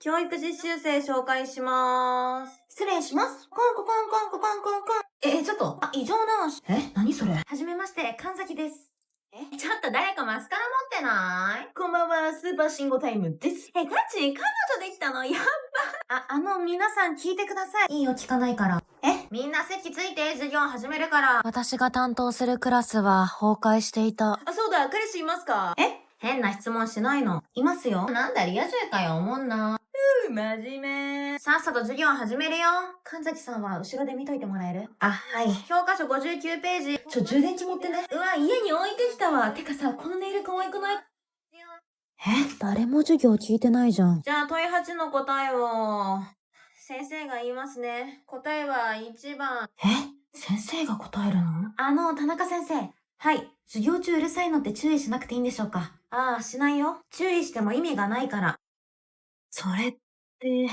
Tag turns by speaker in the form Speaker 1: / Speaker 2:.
Speaker 1: 教育実習生紹介しまーす。
Speaker 2: 失礼します。コンココンコンココンコンコン。
Speaker 1: ちょっと。
Speaker 2: 異常なし。
Speaker 1: 何それ。
Speaker 2: はじめまして、神崎です。
Speaker 1: ちょっと誰かマスカラ持ってない？
Speaker 2: こんばんは、スーパー信号タイムです。
Speaker 1: ガチ？彼女できたの？やっ
Speaker 2: 皆さん聞いてください。いいよ、聞かないから。
Speaker 1: みんな席ついて授業始めるから。
Speaker 3: 私が担当するクラスは崩壊していた。
Speaker 2: そうだ、彼氏いますか？
Speaker 1: 変な質問しないの。
Speaker 2: いますよ。
Speaker 1: なんだリア充かよ、おもんな。
Speaker 2: 真面目。
Speaker 1: さっさと授業始めるよ。
Speaker 2: 神崎さんは後ろで見といてもらえる？
Speaker 1: はい。教科書59ページ。
Speaker 2: 充電器持ってね。うわ、家に置いてきたわ。てかさ、このネイル可愛くない？
Speaker 3: 誰も授業聞いてないじゃん。
Speaker 1: じゃあ問い8の答えを。先生が言いますね。答えは1番。
Speaker 2: 先生が答えるの？田中先生。
Speaker 1: はい。
Speaker 2: 授業中うるさいのって注意しなくていいんでしょうか？
Speaker 1: しないよ。注意しても意味がないから。
Speaker 2: それって、